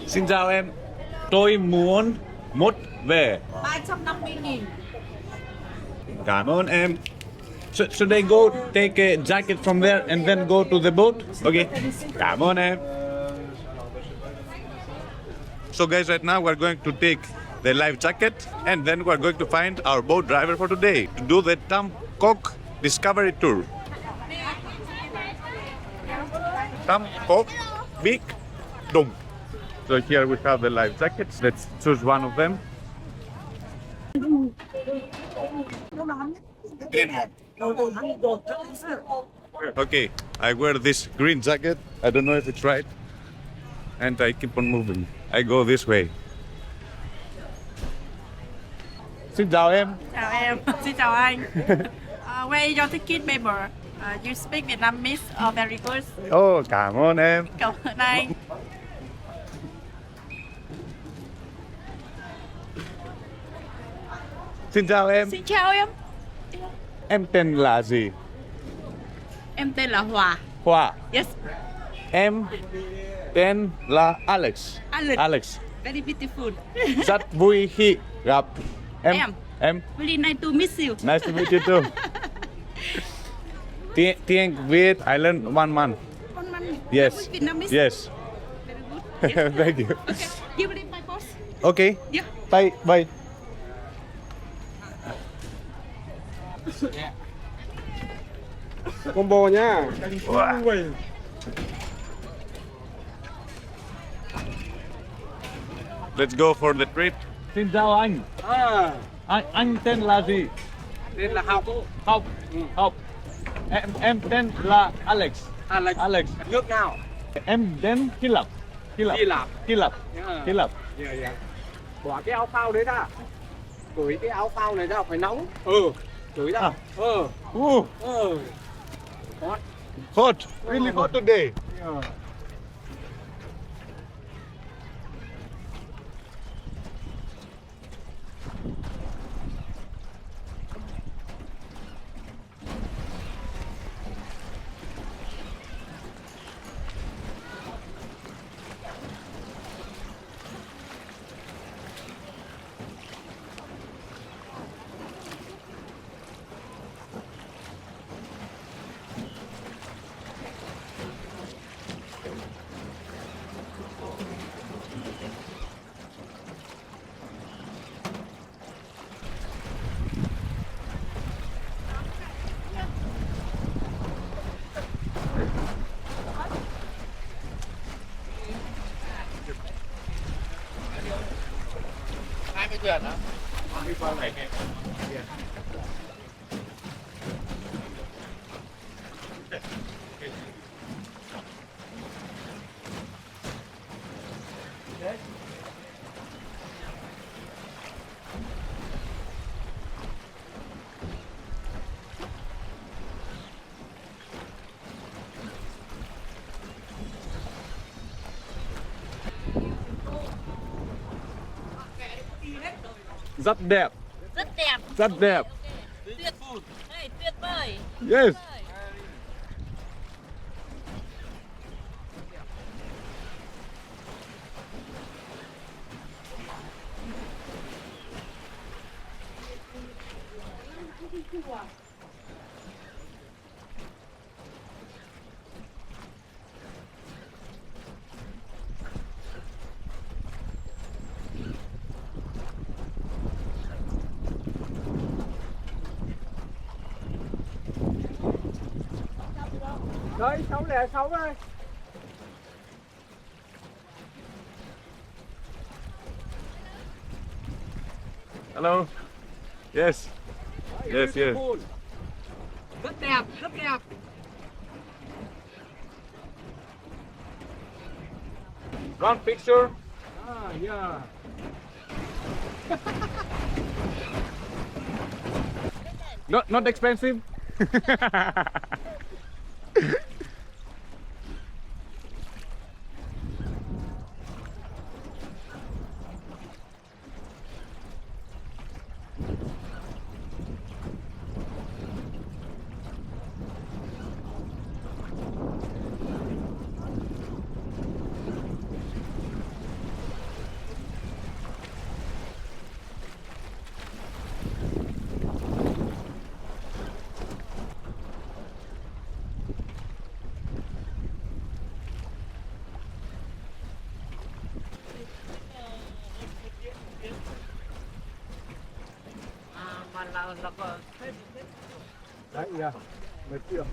Xin chào em. Tôi muốn một vé. 350.000. Cảm ơn em. Should I go take a jacket from there and then go to the boat? Okay. Cảm ơn em. So guys, right now we're going to take the life jacket and then we're going to find our boat driver for today to do the Tam Coc Discovery Tour. Tam Coc, Bich Dong. So here we have the life jackets. Let's choose one of them. Okay, I wear this green jacket. I don't know if it's right. And I keep on moving. I go this way. Xin chào em. Chào em, xin chào anh. Where is your ticket paper? You speak Vietnamese very good. Oh, cảm ơn em. Cảm ơn anh. Xin chào em. Xin chào em. Em tên là gì? Em tên là Hòa. Hoa. Yes. Em tên là Alex. Alex. Very beautiful. Rất vui khi gặp em. Em. Very nice to meet you. Nice to meet you too. Tiếng Việt I learned 1 month. 1 month. Yes. Vietnamese. Yes. Very good. Yes. Thank you. Okay. You will my boss. Okay. Yeah. Bye. Bye. Combo nhá. Let's go for the trip. Xin chào anh. Anh tên là gì? Tên là Học. Học. Học. Em tên là Alex. Alex. Nước nào? Em đến Hy Lạp. Hy Lạp. Hy Lạp. Yeah. Bỏ cái áo phao đấy ra. Cởi cái áo phao này ra phải nóng. Cởi ra. Hot. Hot. Really hot today. Yeah. Rất đẹp. Rất đẹp. Rất đẹp. Tuyệt tuyệt vời. Yes. Đấy, 606 đây. Hello. Yes. Yes. Rất đẹp, rất đẹp. One picture. Yeah. Not expensive. Đấy, yeah. Mature.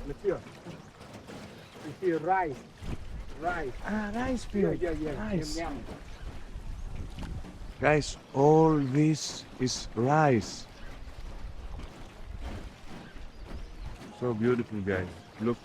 Mature. You see rice. Rice. Ah, rice Yeah, field. yeah, yeah. Rice. Yum, yum. Guys, all this is rice. So beautiful, guys. Look.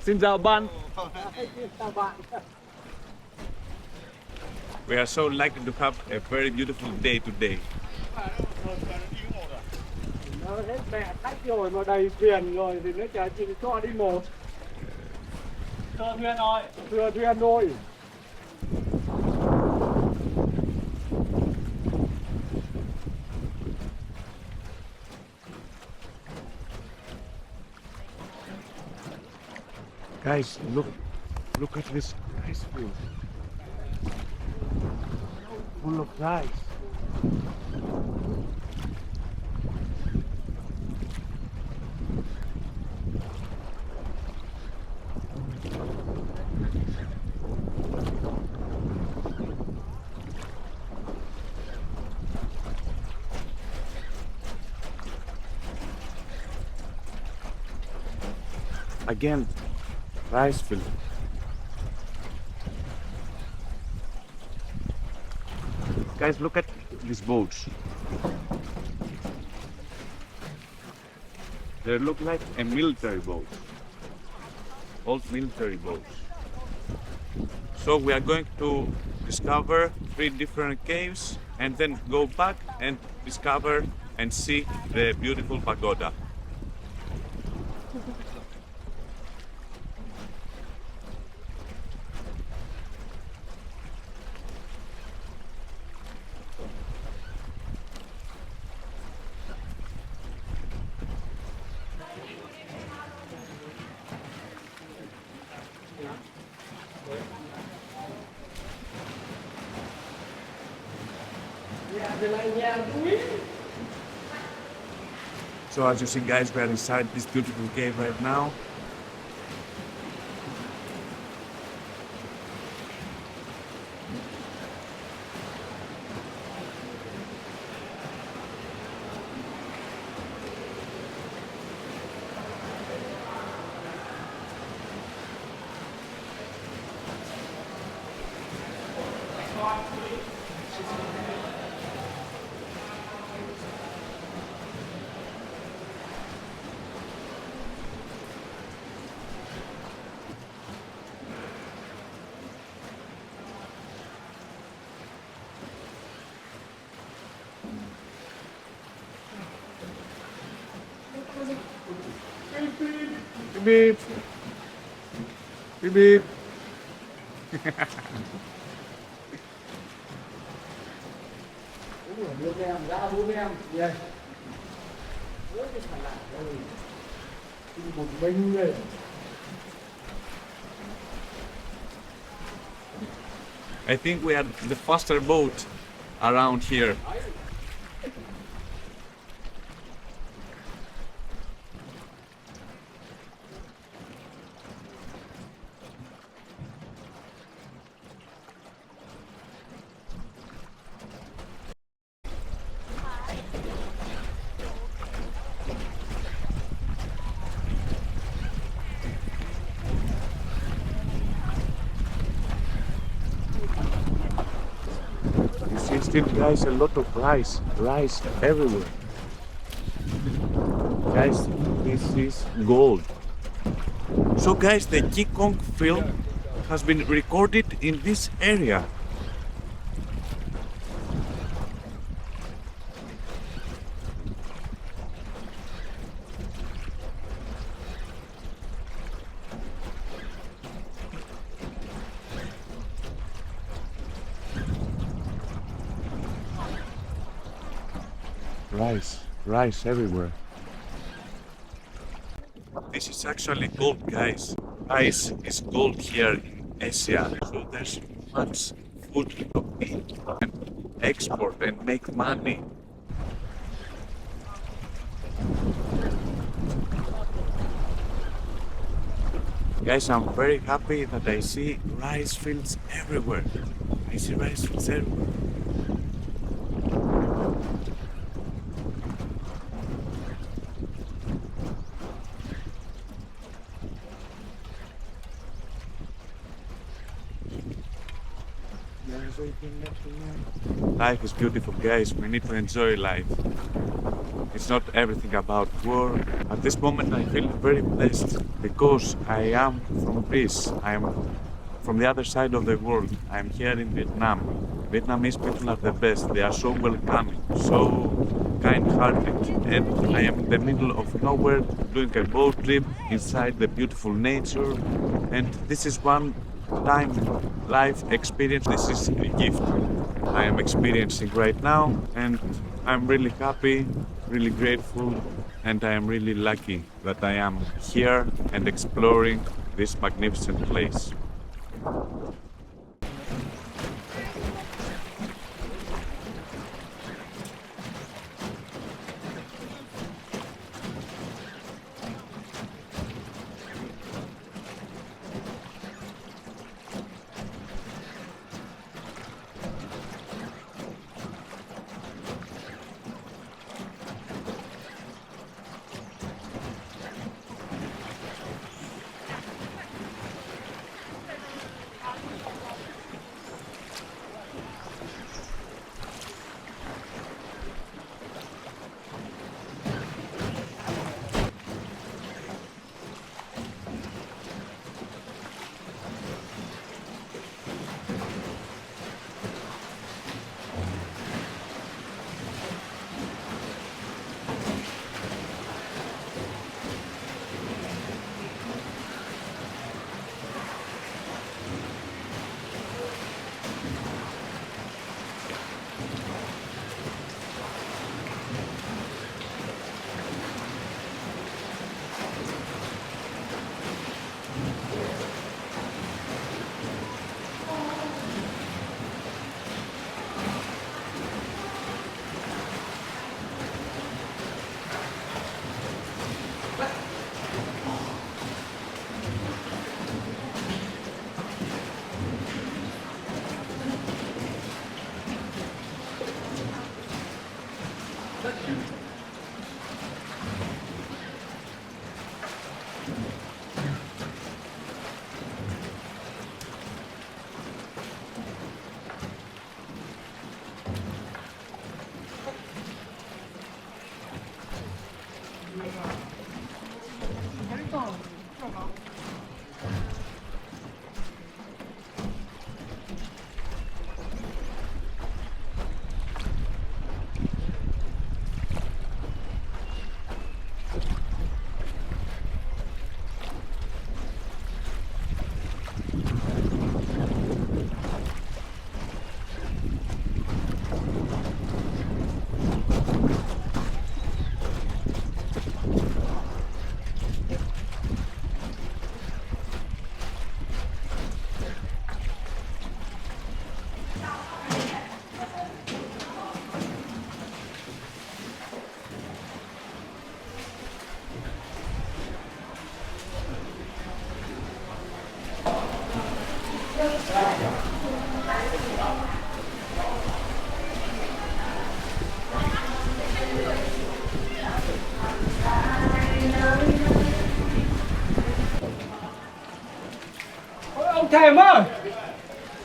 Xin chào bạn. Chào bạn. We are so lucky to have a very beautiful day today. Nó hết mẹ khách rồi mà đầy thuyền rồi thì nó chỉ cho đi một. Thừa thuyền rồi. Thừa thuyền rồi. Guys, look at this rice field. Full of rice. Again, rice field. Guys, look at these boats. They look like a military boat. Old military boats. So we are going to discover 3 different caves and then go back and discover and see the beautiful pagoda. So as you see, guys, we are inside this beautiful cave right now. Beep. Beep beep. Buông em, ra buông em. Yeah. Một mình này. I think we are the faster boat around here. You see still, guys, a lot of rice everywhere. Guys, this is gold. So guys, the King Kong film has been recorded in this area. rice everywhere. This is actually gold, guys. Rice is gold here in Asia, so there's much food to eat and export and make money. Guys, I'm very happy that I see rice fields everywhere. I see rice fields everywhere. Life is beautiful, guys. We need to enjoy life. It's not everything about war. At this moment I feel very blessed because I am from Greece. I am from the other side of the world. I am here in Vietnam. Vietnamese people are the best. They are so welcoming, so kind-hearted. And I am in the middle of nowhere doing a boat trip inside the beautiful nature. And this is one time life experience. This is a gift I am experiencing right now, and I'm really happy, really grateful, and I am really lucky that I am here and exploring this magnificent place. Ông Thèm ơi,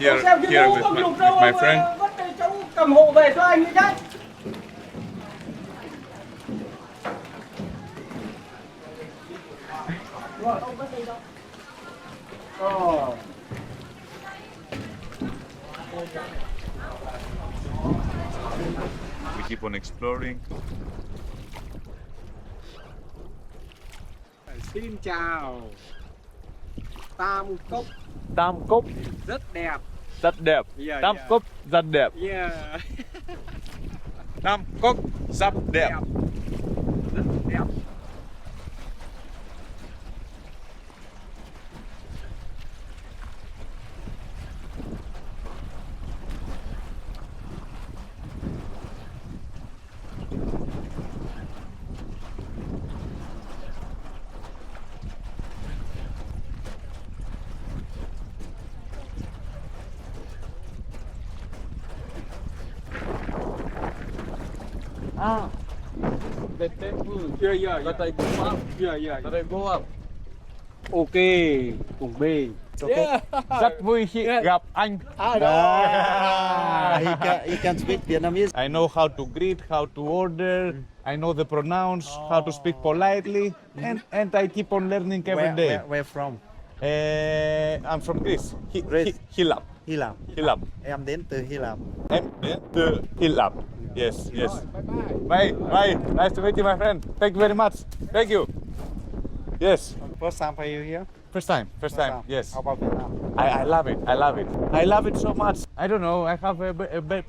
Here, xem cái here mũ with con my, lục with đâu my ông friend. vất đây cháu cầm hộ về cho anh đi chứ. Rồi, ông vất đây đâu? We keep on exploring. Xin chào. Tam Coc Tam Coc rất đẹp. rất đẹp. Yeah, Tam yeah. Coc rất đẹp. Yeah. Tam Coc rất đẹp. Rất đẹp. The temple. Yeah. But I go up. Yeah. But I go up. Ok, cùng B. Rất vui khi gặp anh. He can speak Vietnamese. I know how to greet, how to order. I know the pronouns, how to speak politely, and I keep on learning every day. Where from? I'm from Greece. Greece. Hy Lạp. Hy Lạp. Hy Lạp. Em đến từ Hy Lạp. Em đến từ Hy Lạp. Yes. Bye. Nice to meet you, my friend. Thank you very much. Thank you. Yes. First time for you here? First time. Yes. How about Vietnam? I love it. I love it so much. I don't know. I have a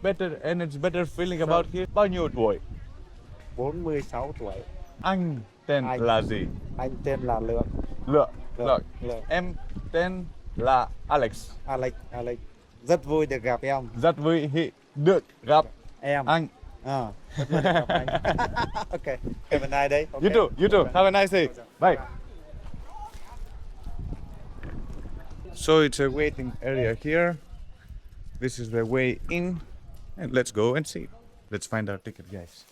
better energy, better feeling about here. Bao nhiêu tuổi? 46 tuổi. Anh tên Anh. là gì? Anh tên là Lượng. Lượng. Lượng. Em tên là Alex. Alex. Rất vui được gặp em. Rất vui khi được gặp Em. anh. Rất vui được gặp anh. Okay. Have a nice day. Okay. You too. Have a nice day. Bye. So it's a waiting area here. This is the way in. And let's go and see. Let's find our ticket, guys.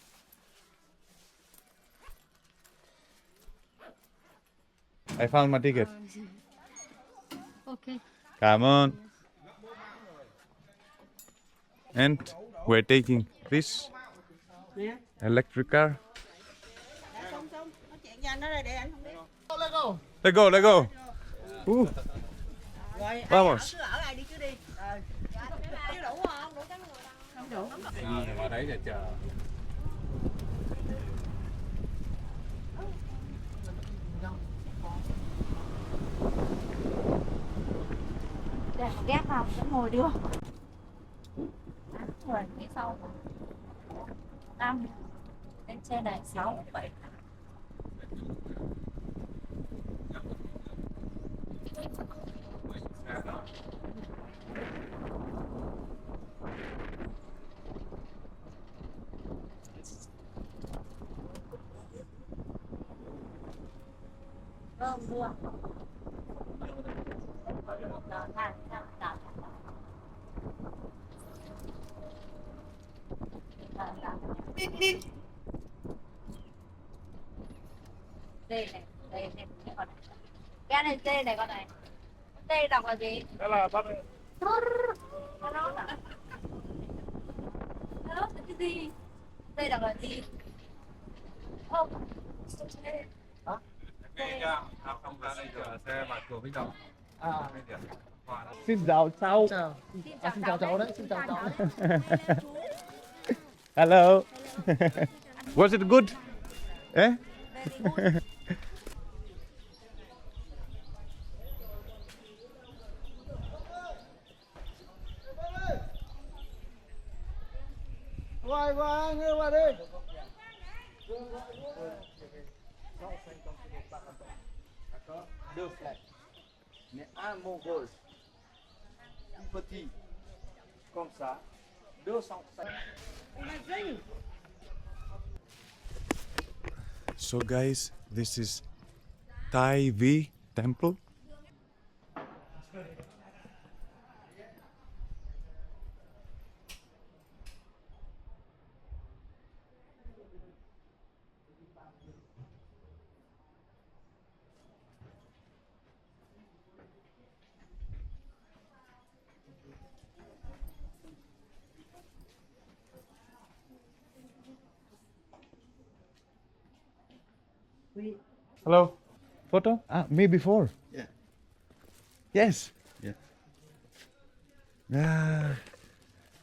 I found my ticket. Okay. Come on. And we're taking this electric car. Let's go. Vamos. Ở đấy để chờ. Để ghép vào sẽ ngồi được. Ngồi phía sau. 5. Lên trên này 6, 7. Vâng, mua. Đây này, con này. Cái này T này con này. T đọc là gì? Đó là bắt Nó là cái gì? T đọc là gì? Không. không ra đây chờ xe vào chùa Bich Dong. Xin chào cháu. Xin chào cháu đấy, xin chào cháu đấy. Hello. Was it good? Eh? Qua nghe qua đi. Deux flags. Mais un mot rose. Un petit. Comme ça. 250. So guys, this is Tai Vi temple. Hello. Photo? Me before. Yeah. Yes. Yeah.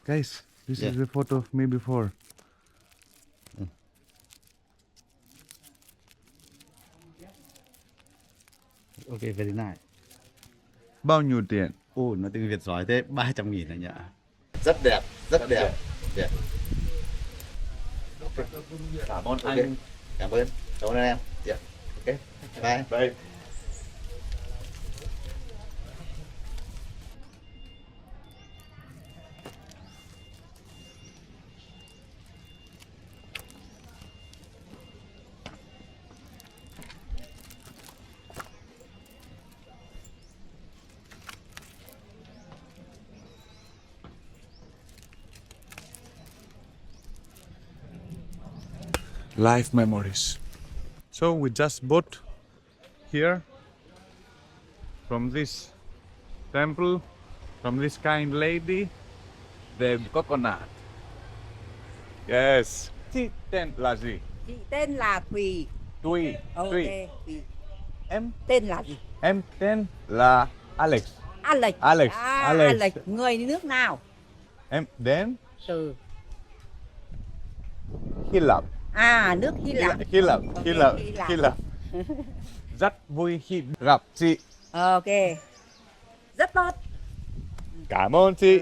Guys, this Yeah. is the photo of me before. Ok, very nice. Bao nhiêu tiền? Nói tiếng Việt giỏi thế, 300.000 anh ạ. Rất đẹp, rất đẹp. Đẹp. Cảm ơn anh. Cảm ơn em. Yeah. Ok. Bye. Bye. Life memories. So we just bought here from this temple, from this kind lady, the coconut. Yes. Chị tên là gì? Chị tên là Thùy. Tùy. Ok, Tùy. Thùy. Em Tên là gì? em tên là Alex. Alex. Alex. À, Alex. Alex. Người nước nào? Em đến Từ. Hy Lạp. À, nước Hy Lạp. Hy Lạp. Ok, Hy Lạp. Hy Lạp. Hy Lạp. Rất vui khi gặp chị. Ok. Rất tốt. Cảm ơn chị.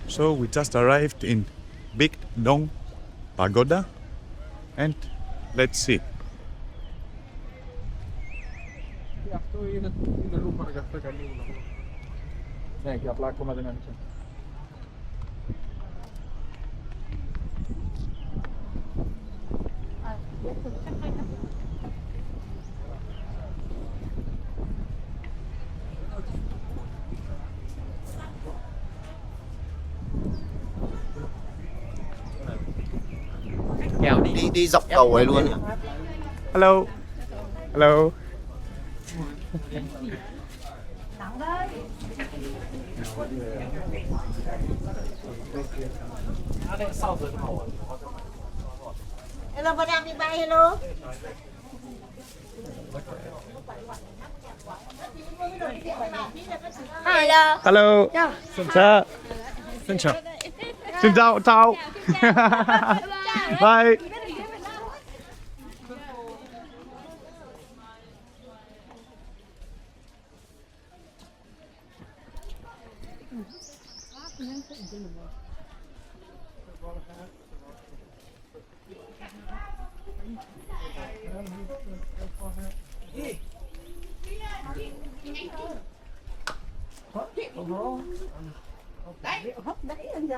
So we just arrived in Bich Dong Pagoda and let's see. Đi dọc cầu ấy luôn. Hello. Hello. Hello, madam, đi bay, hello. Hello. Hello. Xin chào. Xin chào. Xin chào. Chào. Bye.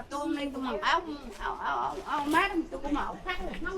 Tôi lên tôi mặc áo mát tôi cũng mặc áo khác nóng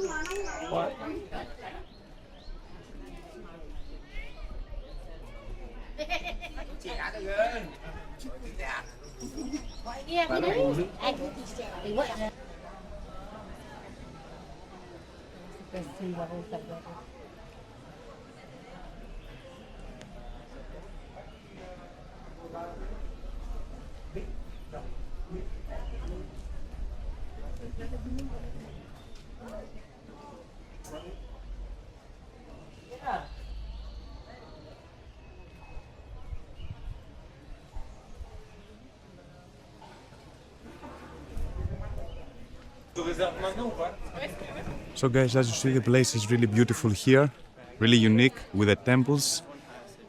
So guys, as you see, the place is really beautiful here, really unique with the temples,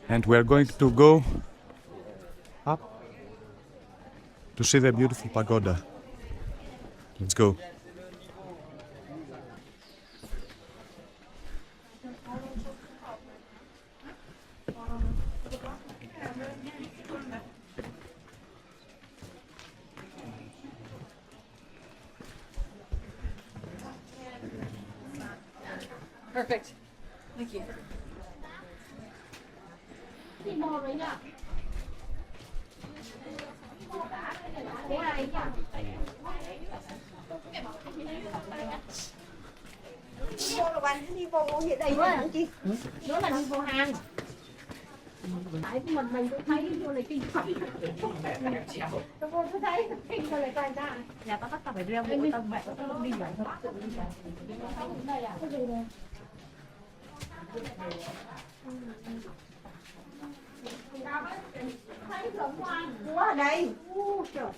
and we are going to go up to see the beautiful pagoda. Let's go. Perfect. Thank you. Đi vô là bạn đi vô như đây hả chị? Đó là đi vô hang. Tại của mình cũng thấy vô này kinh khủng. Tôi vô tôi thấy kinh rồi lại quay ra. Nhà tao bắt tao phải đeo bộ tao mẹ tao đi vậy thôi. Đây à? Cái gì đây? Thấy rộng hoang Quá ở đây. trời.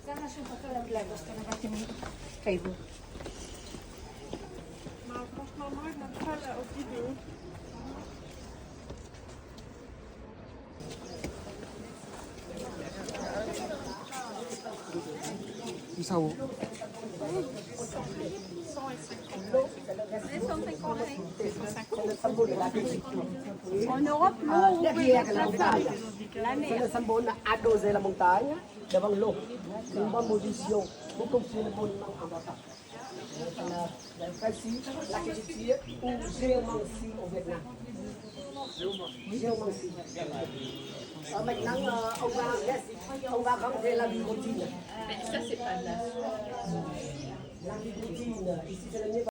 Sana sun patella koska ne vaikka niin keivu. Sâu. En Europe, l'eau derrière la montagne. C'est le symbole adosé la montagne devant l'eau. C'est une bonne position pour construire le monument en bas. La Persie, l'architecture ou géomancie au Vietnam. Géomancie. Maintenant, on va rentrer la vie routine. Mais ça, c'est pas de la... La vie routine, ici c'est le